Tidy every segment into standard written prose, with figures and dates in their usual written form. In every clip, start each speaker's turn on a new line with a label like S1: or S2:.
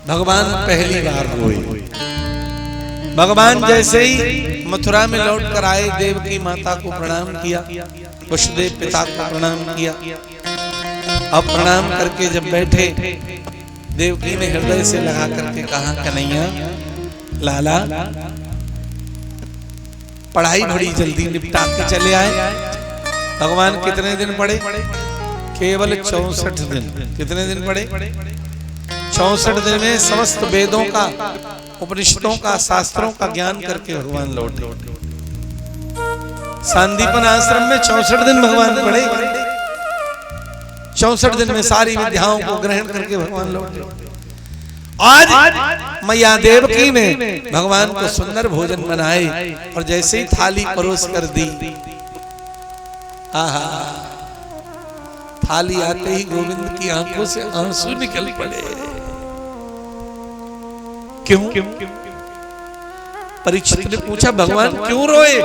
S1: भगवान पहली बार रोए। भगवान जैसे ही मथुरा में लौट कर आए, देवकी माता को प्रणाम किया, वसुदेव पिता को प्रणाम किया। अब प्रणाम करके जब बैठे, देवकी ने हृदय से लगा करके कहा, कन्हैया लाला, पढ़ाई बड़ी जल्दी निपटा के चले आए। भगवान कितने दिन पढ़े? केवल 64 दिन। कितने दिन पढ़े? 64 दिन में समस्त वेदों का, उपनिषदों का, शास्त्रों का ज्ञान करके भगवान लौटे। सांदीपन आश्रम में 64 दिन भगवान पढ़े। 64 दिन में सारी विद्याओं को ग्रहण करके भगवान लौटे। आज मैया देवकी ने भगवान को सुंदर भोजन बनाए और जैसे ही थाली परोस कर दी, आहा, थाली आते ही गोविंद की आंखों से आंसू निकल पड़े। क्यों? परीक्षित ने पूछा, भगवान क्यों रोए?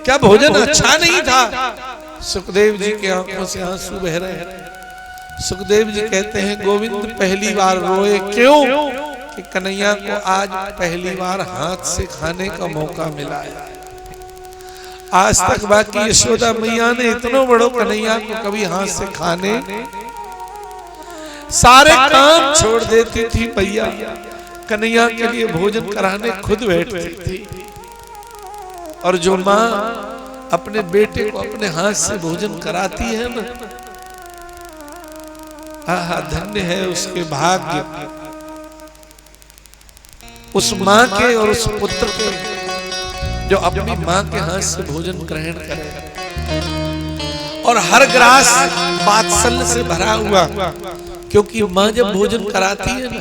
S1: क्या भोजन अच्छा नहीं था? सुखदेव जी की आंखों से आंसू बह रहे हैं। सुखदेव जी कहते हैं, गोविंद पहली बार रोए। क्यों? कि कन्हैया को आज पहली बार हाथ से खाने का मौका मिला है। आज तक बाकी यशोदा मैया ने इतना बड़ो कन्हैया को कभी हाथ से खाने, सारे काम छोड़ देती थी मैया, कन्हैया के लिए भोजन कराने खुद बैठती थी। और जो माँ अपने बेटे को अपने हाथ से भोजन कराती है ना, आहा, धन्य है उसके भाग्य, उस माँ के और उस पुत्र के जो अपनी माँ के हाथ से भोजन ग्रहण करे। और हर ग्रास वात्सल्य से भरा हुआ, क्योंकि माँ जब भोजन कराती है ना,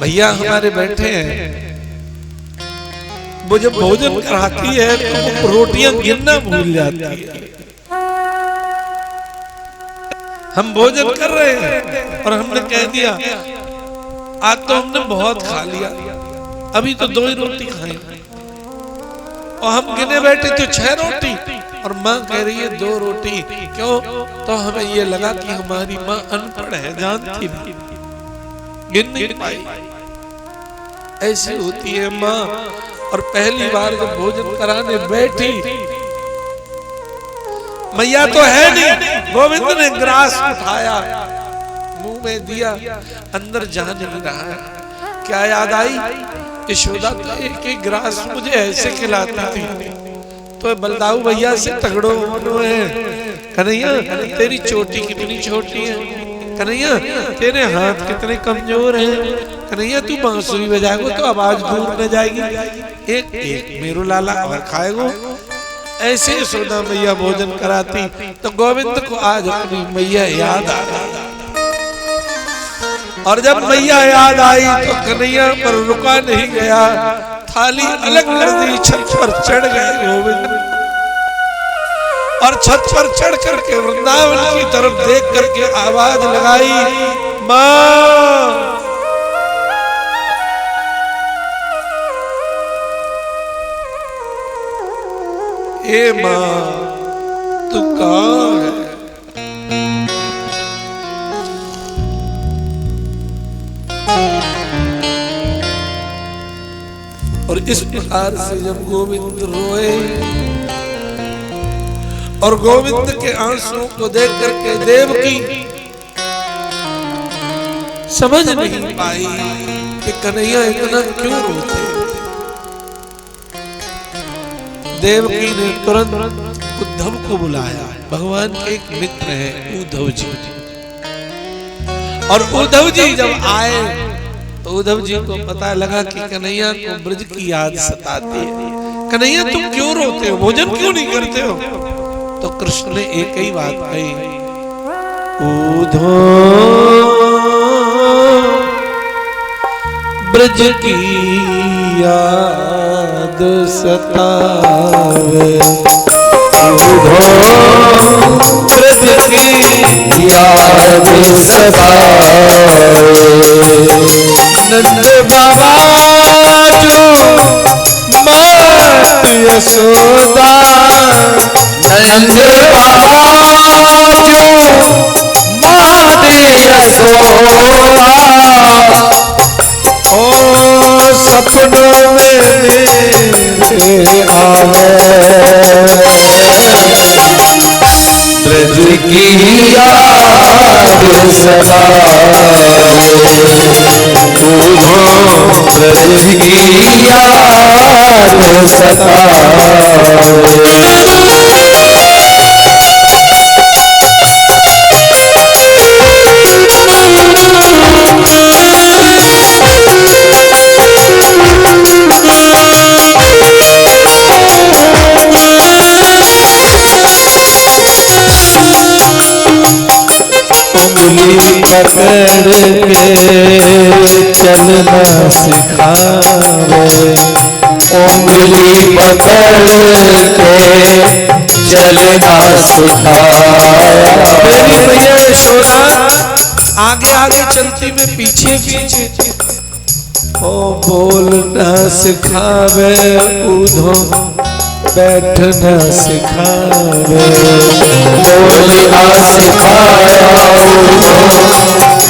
S1: भैया हमारे बैठे हैं, वो जब भोजन कराती है तो वो रोटियां गिनना भूल जाती है। हम भोजन कर रहे हैं और हमने कह दिया, आज तो हमने बहुत खा लिया, अभी तो 2 ही रोटी खाई, और हम गिने बैठे थे 6 रोटी और माँ कह रही है 2 रोटी। क्यों? तो हमें ये लगा कि हमारी माँ अनपढ़ है, जानती नहीं, गिन नहीं पाई। ऐसी होती है माँ। और पहली बार जब भोजन कराने बैठी, मैया तो है नहीं, गोविंद ने ग्रास उठाया, मुंह में दिया, अंदर जा नहीं रहा है। क्या याद आई? यशोदा तो एक एक ग्रास मुझे ऐसे खिलाती थी, तो बलदाऊ भैया से तगड़ो है। कन्हैया तेरी चोटी कितनी छोटी है, कन्हैया तेरे हाथ कितने कमजोर हैं, कन्हैया तू बांसुरी बजाएगो तो आवाज दूर न जाएगी, एक एक मेरो लाला और खाएगो। ऐसे यशोदा मैया भोजन कराती तो गोविंद को आज अपनी मैया याद आ गई। और जब मैया याद आई तो कन्हैया पर रुका नहीं गया, थाली अलग कर दी, छत पर चढ़ गए गोविंद। और छत पर चढ़ करके वृंदावन की तरफ देख करके आवाज लगाई, माँ। ए माँ, तू कहाँ है? और इस प्रकार से जब गोविंद रोए और गोविंद के आंसुओं को देख करके देवकी समझ नहीं पाई कि कन्हैया इतना क्यों रोते। देवकी ने तुरंत उद्धव को बुलाया। भगवान के एक मित्र हैं उद्धव जी, और उद्धव जी जब आए तो उद्धव जी को पता लगा कि कन्हैया को ब्रज की याद सताती है। कन्हैया तुम क्यों रोते हो, भोजन क्यों नहीं करते हो? तो कृष्ण ने एक ही बात कही, उद्धव ब्रज की याद सतावे,
S2: ब्रज की याद सतावे,
S1: नंद बाबा जो मात यशोदा,
S2: नंद बाबा जो मात यशोदा
S1: ओ सपनों में
S2: मेरे आवे ब्रज की याद सतावे ब्रज की याद उंगली पकड़ के चलना सिखावे उंगली पकड़ के चलना सिखाया
S1: मेरी मैया यशोदा आगे आगे चलती में पीछे पीछे
S2: ओ बोलना सिखावे उधो बैठना सिखावे बोलना सिखाया उधो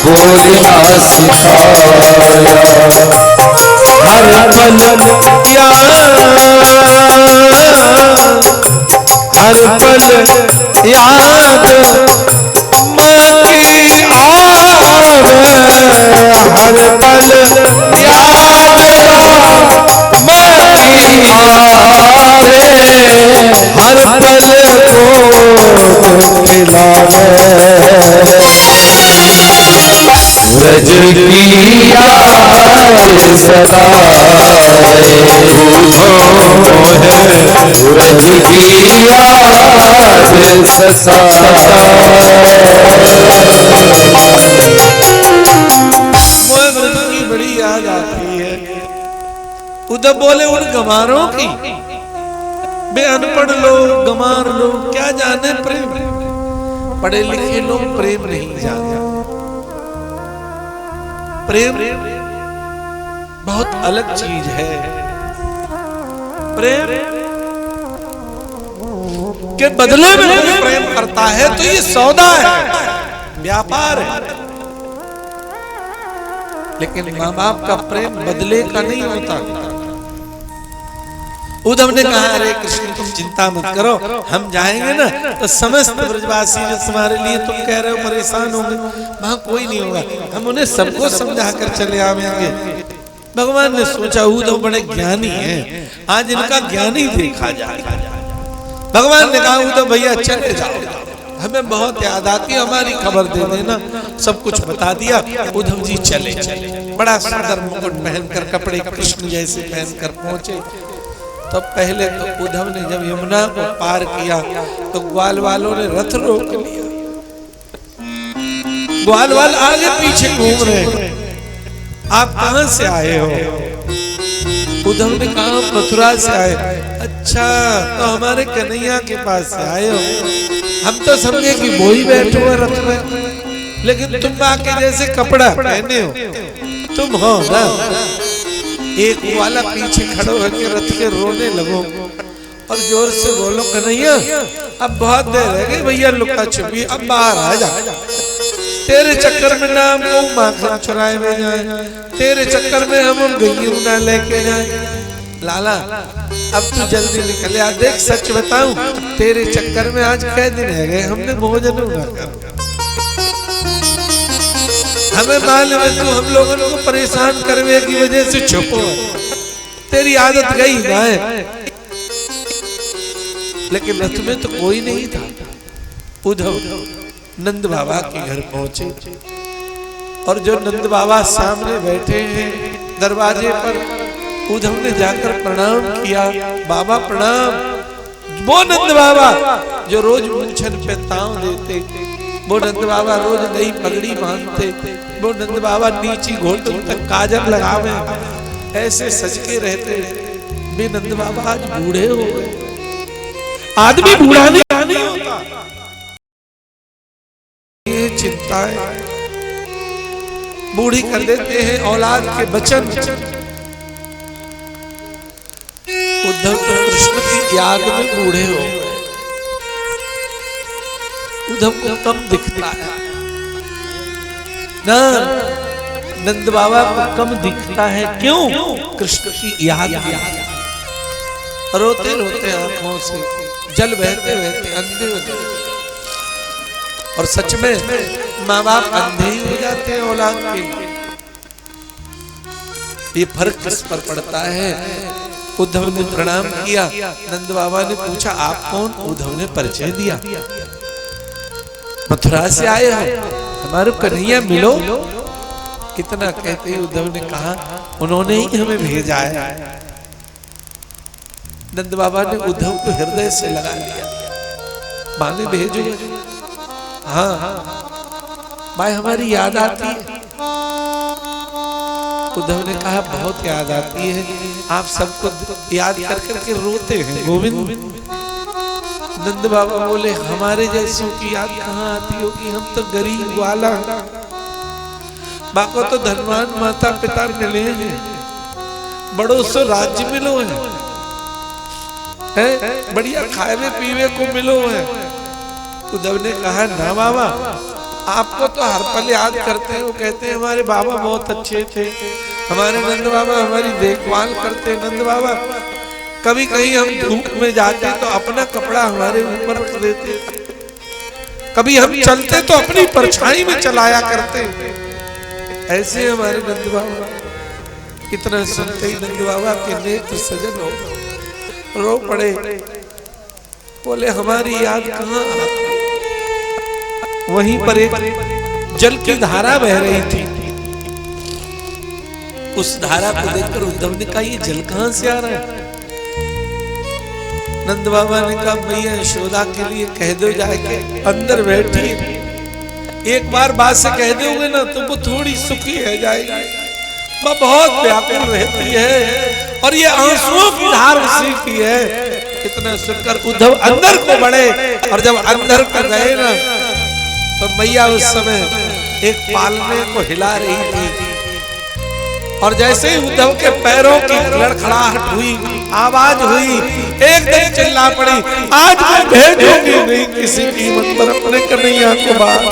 S2: बोलना सिखाया
S1: हर पल याद हर पल याद माँ की आवे हर पल याद माँ की
S2: आवे
S1: हर पल को खिलावे
S2: ब्रज की याद सताए ब्रज की याद
S1: ब्रज की बड़ी याद आती है। उधर बोले उन गंवारों की बे अनपढ़ लोग गंवार लोग क्या जाने प्रेम पढ़े लिखे लोग प्रेम नहीं जाने प्रेम बहुत अलग चीज है। प्रेम के बदले में कोई प्रेम करता है तो ये सौदा है व्यापार है लेकिन माँ बाप का प्रेम बदले का नहीं होता। उद्धव ने कहा अरे कृष्ण तुम चिंता मत करो हम जाएंगे ना तो समस्त ब्रजवासी जो तुम्हारे लिए तुम कह रहे हो परेशान होंगे वहां कोई नहीं होगा हम उन्हें सबको समझा कर चले आवेंगे। भगवान ने सोचा उद्धव बड़े ज्ञानी हैं आज इनका ज्ञानी देखा जाए। भगवान ने कहा उद्धव भैया चले जाओ हमें बहुत याद आती है हमारी खबर दे देना सब कुछ बता दिया। उद्धव जी चले बड़ा सुंदर मुकुट पहनकर कपड़े कृष्ण जैसे पहनकर पहुंचे। तो पहले तो उद्धव ने जब यमुना को पार किया तो ग्वाल वालों ने रथ रोक लिया। ग्वाल वाल आगे पीछे घूम रहे हैं आप कहां से आए हो? उद्धव ने कहा मथुरा से आए। अच्छा तो हमारे कन्हैया के पास से आए हो हम तो समझे कि वो ही बैठे हुए रथ में लेकिन तुम आके जैसे कपड़ा पहने हो तुम हो ना। एक वाला पीछे खड़ो होकर रथ के रोने लगो और जोर से बोलो कन्हैया अब बहुत देर रह गई भैया लुका छुपी अब बाहर आ जा तेरे चक्कर में ना हम माखन चुराए में जाए तेरे चक्कर में हम गईयों ना लेके जाए। लाला अब तू जल्दी निकल आ देख सच बताऊं तेरे चक्कर में आज कै दिन रह गए हमने भोजन ना कर हमें मालूम है तू हम लोगों को परेशान करने की वजह से छुपो तेरी आदत गई ना है। लेकिन रथ में तो कोई नहीं था। उद्धव नंद बाबा के घर पहुंचे और जो नंद बाबा सामने बैठे हैं दरवाजे पर उद्धव ने जाकर प्रणाम किया। बाबा प्रणाम। वो नंद बाबा जो रोज मूंछन पे ताव देते वो नंद बाबा रोज नई पगड़ी बांधते वो नंद बाबा नीची घोटों तक काजल लगावे ऐसे सज के रहते वे नंद बाबा आज बूढ़े हो गए। आदमी बूढ़ा नहीं होता ये चिंताएं बूढ़ी कर देते हैं औलाद के बचन। उद्धव तो कृष्ण की याद में बूढ़े हो गए। उद्धव को कम दिखता है ना नंद बाबा को कम दिखता है, क्यों? कृष्ण की याद रोते रोते आंखों से जल बहते बहते अंधे हो जाते। और सच में माँ बाप अंधे ही हो जाते हैं औलाद के लिए। ये फर्क किस पर पड़ता है? उद्धव ने प्रणाम किया। नंद बाबा ने पूछा आप कौन? उद्धव ने परिचय दिया, मथुरा से आए हो, हमारे कन्हैया मिलो। कितना कहते ही उद्धव ने कहा उन्होंने ही हमें भेजा है। नंद बाबा ने उद्धव को हृदय से लगा लिया। माने भेजो? हाँ भाई हमारी याद आती है। उद्धव ने कहा बहुत याद आती है, आप सबको याद कर करके रोते हैं गोविंद। नंद बाबा बोले हमारे जैसों की याद कहाँ आती होगी, हम तो गरीब वाला, बाको तो धनवान माता पिता मिले हैं, बड़ों से राज्य मिलो है, बढ़िया खाए पीवे को मिलो है। उद्धव ने कहा ना बाबा, आपको तो हर पल याद करते हैं। वो कहते हैं हमारे बाबा बहुत अच्छे थे, हमारे नंद बाबा हमारी देखभाल करते। नंद बाबा कभी कहीं हम धूप में जाते तो अपना कपड़ा हमारे ऊपर रख देते, कभी हम चलते तो अपनी परछाई में चलाया करते। ऐसे हमारे नंद बाबा। कितना सुनते ही नंद बाबा के नेत्र सजन हो रो पड़े। बोले हमारी याद कहाँ आती। वहीं पर एक जल की धारा बह रही थी। उस धारा को देखकर उद्धव ने कहा ये जल कहां से आ रहा है? नंद बाबा ने कहा मैया यशोदा के लिए कह दो जाके अंदर बैठी, एक बार बात से कह दोगे ना तो वो थोड़ी सुखी है जाएगी। वह बहुत व्याकुल रहती है और ये आंसुओं की धार उसी की है। इतना सुनकर उद्धव अंदर को बढ़े और जब अंदर को गए ना तो मैया उस समय एक पालने को हिला रही थी। और जैसे ही उद्धव के पैरों की लड़खड़ाहट हुई, आवाज हुई, एकदम चिल्ला पड़ी आज मैं भेजूंगी नहीं किसी कीमत पर अपने कन्हैया को बाहर।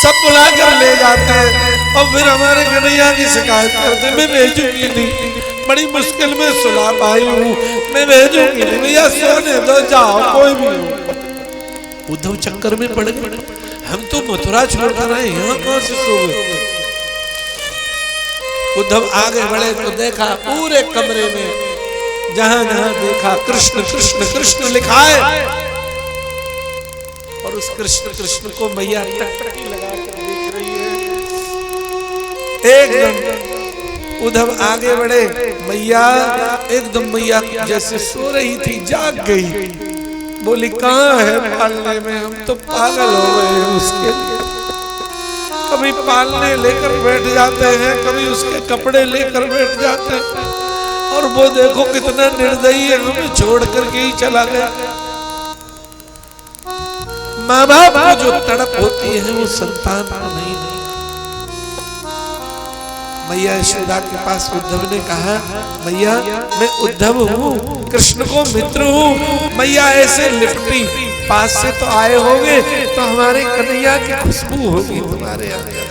S1: सब बुला कर ले जाते हैं और फिर हमारे कन्हैया की शिकायत करते मैं भेजूंगी नहीं, बड़ी मुश्किल में सुला पाई हूँ, मैं भेजूंगी नहीं, भैया सोने दो जाओ कोई भी हो। उद्धव चक्कर में पड़ गए, हम तो मथुरा छोड़कर आए, यहाँ कौन से सो गए। उद्धव आगे बढ़े तो देखा पूरे कमरे में जहां जहां देखा कृष्ण कृष्ण कृष्ण लिखा है। और उस कृष्ण कृष्ण को मैया टकटकी लगाकर देख रही है। एकदम उद्धव आगे बढ़े, मैया एकदम मैया जैसे सो रही थी जाग गई। बोली कहाँ है पालने में, हम तो पागल हो गए हैं उसके लिए। कभी पालने लेकर बैठ जाते हैं, कभी उसके कपड़े लेकर बैठ जाते हैं और वो देखो कितना निर्दयी है, हमें छोड़ करके ही चला गया। माँ बाप को जो तड़प होती है वो संतान को नहीं। मैया यशोदा के पास उद्धव ने कहा मैया मैं उद्धव हूँ, कृष्ण को मित्र हूँ। मैया ऐसे लिपटी, पास से तो आए होंगे तो हमारे कन्हैया की खुशबू होगी तुम्हारे अंदर।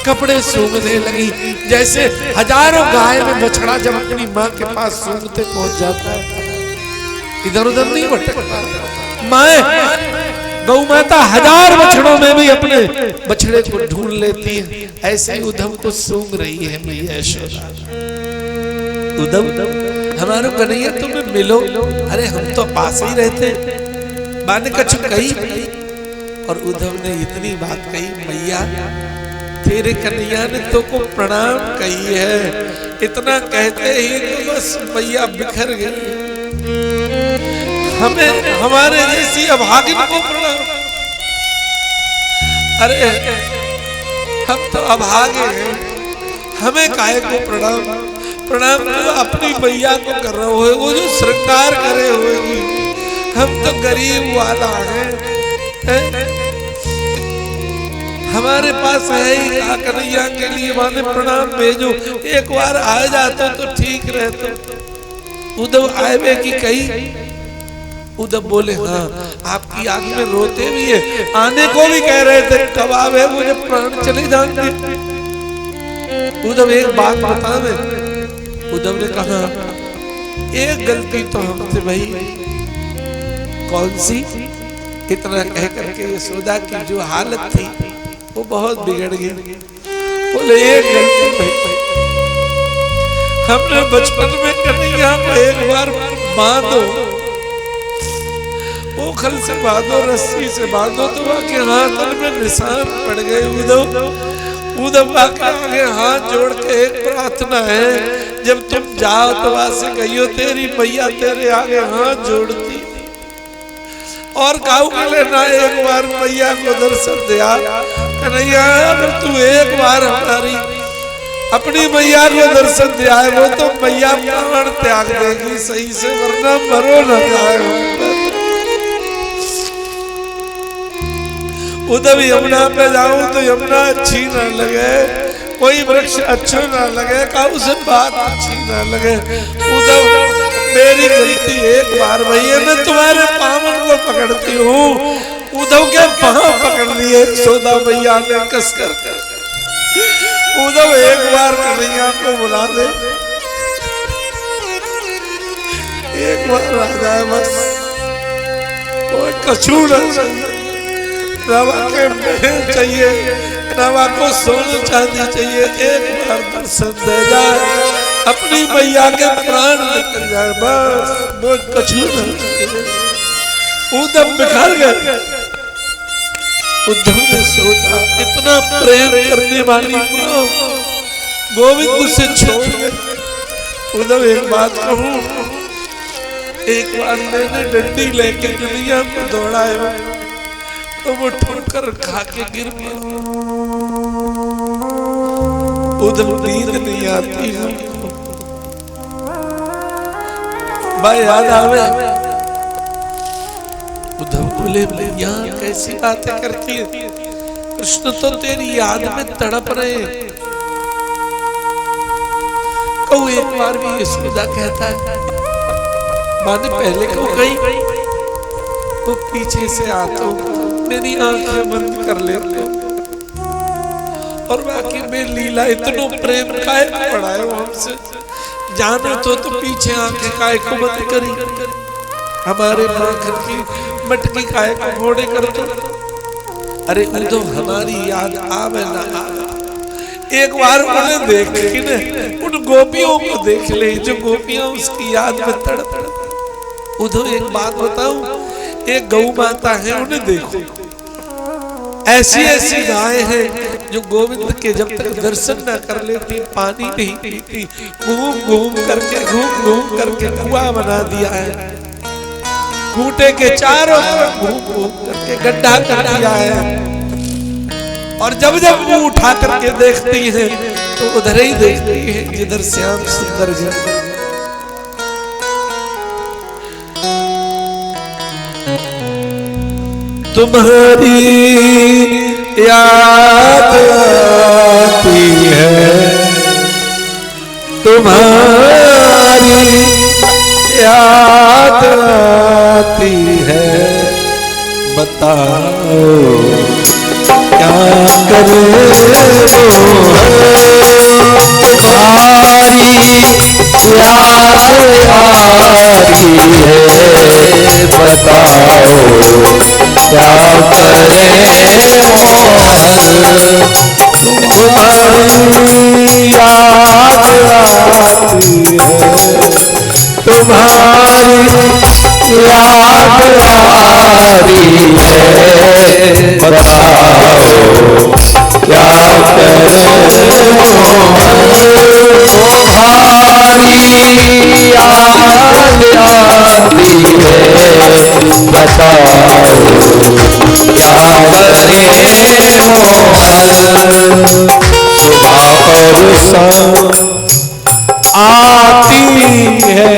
S1: कपड़े सूंघने लगी जैसे हजारों गाय में बछड़ा जब अपनी माँ के पास सूंघते पहुंच जाता है, इधर उधर नहीं भटकता। माँ गौ माता हजार बछड़ों में भी अपने बछड़े को ढूंढ लेती है, ऐसे ही उद्धव को सूंघ रही है मैया यशोदा। उद्धव हमारे कन्हैया तुम्हें मिलो, अरे हम तो पास ही रहते। माँ ने कछु कही और उद्धव ने इतनी बात कही मैया तेरे कन्हैया ने तो को प्रणाम कही है। इतना कहते ही तो बस मैया बिखर गई। हमें हमारे जैसी अभागिन को प्रणाम, अरे हम तो अभागे हैं, हमें काहे को प्रणाम। प्रणाम तो अपनी मैया को कर रहे हो, वो जो श्रृंगार करे होगी। हम तो गरीब वाला है, हमारे पास है ही कन्हैया के लिए माने प्रणाम भेजो। एक बार आ जाते तो ठीक रहते। उद्धव आए की कही, उद्धव बोले हाँ आपकी आग में रोते भी है, आने को भी कह रहे थे कब आवे मुझे प्राण चले जाएंगे। उद्धव एक बात बता दे। उद्धव ने कहा एक गलती तो हमसे भाई, कौन सी? इतना कह करके यशोदा की जो हालत थी वो बहुत बिगड़ गई। बोले एक गलती भाई, हमने बचपन में कन्हैया को एक बार बांधो, ओखल से बांधो, रस्सी से बांधो तो के हाथ में निशान पड़ गए। उद्धव के आगे हाथ जोड़ के एक प्रार्थना है, जब तुम जाओ तो वहां कहियो तेरी मैया तेरे आगे हाथ जोड़ती और काऊ के लेना एक बार मैया को दर्शन दिया। कन्हैया अगर तू एक बार हमारी अपनी मैया को दर्शन दिया है वो तो मैया प्राण त्याग देगी सही से, वरना मरो न जाए। उद्धव यमुना पे जाऊं तो यमुना अच्छी ना लगे, कोई वृक्ष अच्छो ना लगे, काऊ से बात अच्छी ना लगे। उद्धव मेरी गलती एक बार भैया, मैं तुम्हारे पावन को पकड़ती हूँ। उद्धव के पांव पकड़ लिए यशोदा मैया ने कस कर। उद्धव एक बार कन्हैया को बुला दे, एक बार आ जाए बस, कोई कछू न चाहिए, रवा के महल चाहिए, रवा को सोना चांदी चाहिए, एक बार दर्शन दे जाए, अपनी मैया के प्राण निकल जाए बस, वो कछू न चाहिए। उद्धव बिखर गए। उद्धव ने सोचा इतना प्रेम करने वाली मां गोविंद से छोड़ गए। उद्धव एक बात कहूं, एक बार मैंने डंडी लेके दुनिया को दौड़ाया तो वो ठोकर खा के गिर गया। उद्धव नींद नहीं आती है, भाई याद आवे। उद्धव बोले भैया कैसी बातें करती है, कृष्ण तो तेरी याद में तड़प रहे। कहूँ एक बार भी यशोदा कहता है, माने पहले कहूँ कहीं तो पीछे से आता हूँ, मेरी आंखें बंद कर लेते और बाकी में लीला इतनो प्रेम काहे पड़ा है हमसे, जानो तो पीछे आंखें काहे को बंद करी, हमारे माखन की मटकी काहे को घोड़े कर दो। अरे उद्धव हमारी याद आवे ना आवे, एक बार उन्हें देख के न उन गोपियों को देख ले जो गोपियां उसकी याद में तड़प। उद्धव एक बात बताऊं, एक गौ माता है उन्हें देखो, ऐसी ऐसी गायें हैं जो गोविंद के जब तक दर्शन न कर लेती पानी नहीं पीती, घूम घूम करके कुआं बना दिया है, खूंटे के चारों तरफ घूम घूम करके गड्ढा कर दिया है, और जब जब वो उठा करके देखती है तो उधर ही देखती है जिधर श्याम सुंदर जी। तुम्हारी याद आती है, तुम्हारी याद आती है, बताओ क्या करे
S2: तुम्हारी याद आती है, बताओ क्या करे मोहन। तुम्हारी याद आती है, तुम्हारी याद आ रही है, बताओ क्या करे तुम्हारी याद आती है, बताओ क्या करे मोहन। सुबह और शाम आती है,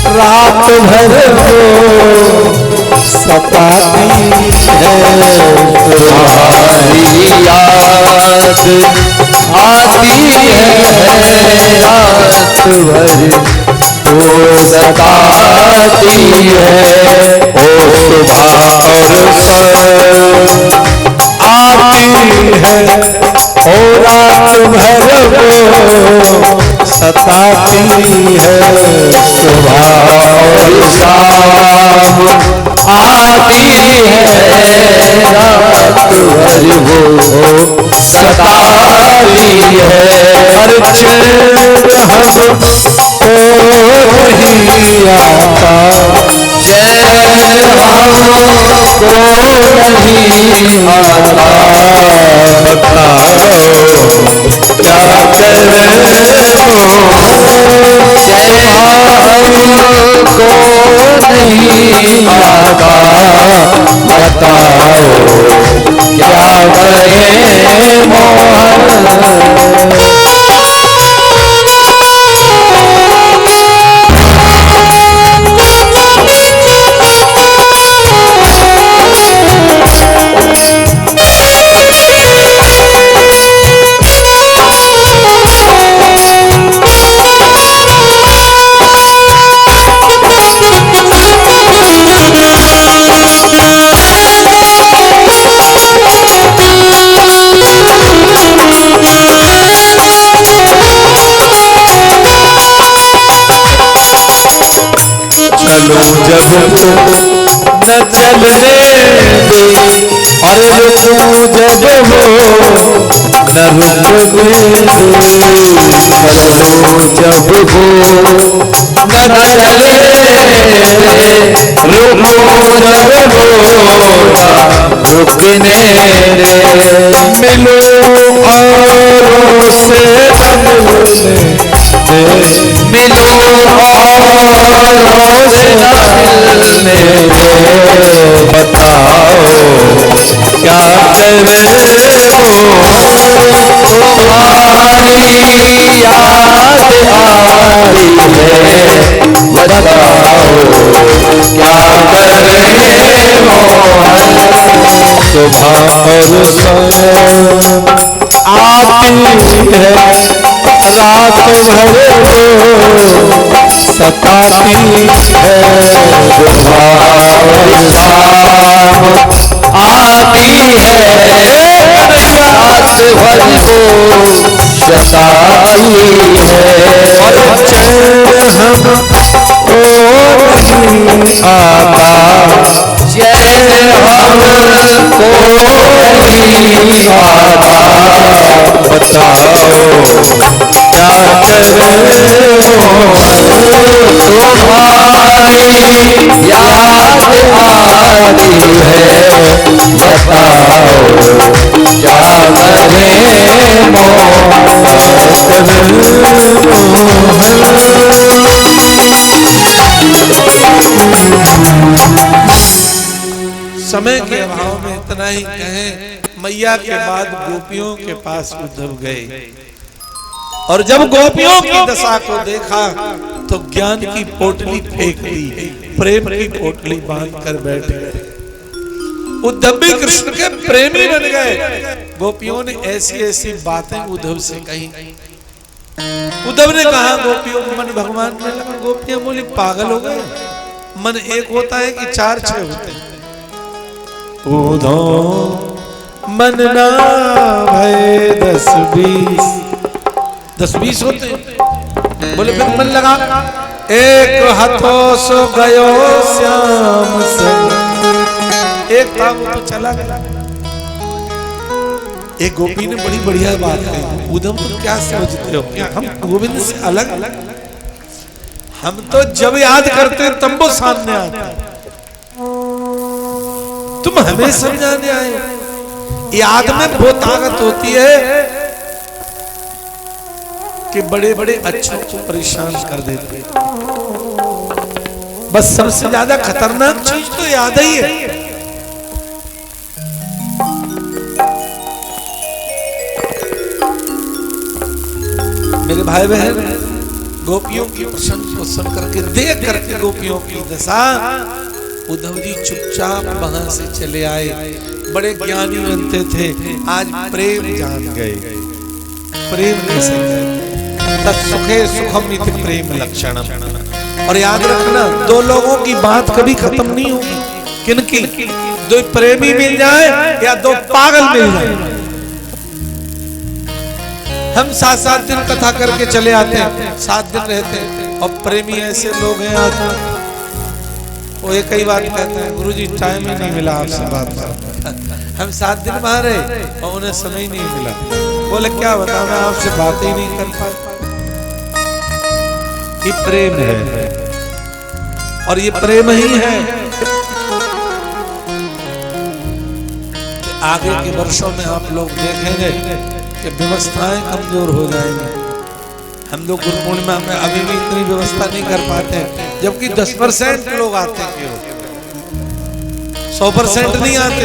S2: रात भर को सताती है, तुम्हारी याद आती है, रात भर को सताती है, ओ सुबह और शाम आती है, ओ रात भर वो सताती है, सुबह और शाम आती है, रात भर वो सताती है। हर चैन हमको नहीं आता, चैन हमको नहीं आता, बताओ क्या करें, चैन हमको नहीं आता, बताओ क्या करें मोहन। चलो जब न चलने दे, और रुकूं जब हो न रुकने दे, चलो जब हो न चले दे, रुकूं जब हो न रुकने दे, मिलो औरों से मिलने दे, मिलो औरों से मिलने दे, बताओ क्या करें तुम्हारी याद आई है, बताओ क्या करें मोहन। सुबह और शाम आती है, रात भर वो सताती है, सुबह और शाम आती है, रात भर वो सताई है, और चैन हमको नहीं आता, चैन हमको नहीं आता, बताओ क्या करें तुम्हारी याद आती है, बताओ क्या करें
S1: समय के अभाव में इतना ही कहें, मैया के बाद गोपियों के पास उद्धव गए, और जब गोपियों की दशा को देखा तो ज्ञान की पोटली फेंक दी, प्रेम की पोटली बांध कर बैठ गए। उद्धव भी कृष्ण के प्रेमी बन गए। गोपियों ने ऐसी ऐसी बातें उद्धव से कही। उद्धव ने कहा गोपियों को मन भगवान में लगा। गोपियां बोली पागल हो गए, मन एक होता है कि चार छह होते हैं। उद्धव मन ना भय 10-20 होते हैं। बोले फिर मन लगा, एक हाथों सो गयो श्याम संग, एक था वो तो चला गया। एक गोपी ने बड़ी बढ़िया बात कही, उद्धव तुम क्या समझते हो कि हम गोविंद से अलग? हम तो जब याद करते हैं तब वो सामने आते हैं, तुम हमें समझाने आए। याद में वो ताकत होती है कि बड़े बड़े अच्छों को परेशान कर देते। बस सबसे ज्यादा खतरनाक चीज तो याद ही है। मेरे भाई बहन, गोपियों की प्रशंसा को सुन करके, देख करके गोपियों की दशा, उद्धव जी चुपचाप वहां से चले आए। बड़े ज्ञानी बनते थे, आज प्रेम जान गए। प्रेम कैसे? तत्सुखे सुखम इति प्रेम लक्षणम। और याद रखना, दो लोगों की बात कभी खत्म नहीं होगी। किनकी? दो प्रेमी मिल जाए या दो पागल मिल जाए। हम 7-7 दिन कथा करके चले आते हैं, 7 दिन रहते हैं, और प्रेमी ऐसे लोग हैं आज वो एक ही बात कहते हैं, गुरुजी टाइम ही नहीं मिला आपसे बात करने। हम 7 दिन वहां रहे और उन्हें समय ही नहीं मिला। बोले क्या बता, मैं आपसे बात ही नहीं कर पाया। ये प्रेम है, और ये प्रेम ही है कि आगे के वर्षों में आप लोग देखेंगे कि व्यवस्थाएं कमजोर हो जाएंगी। हम लोग गुरु पूर्णिमा में अभी भी इतनी व्यवस्था नहीं कर पाते, जबकि 10% लोग आते हैं, 100% नहीं आते।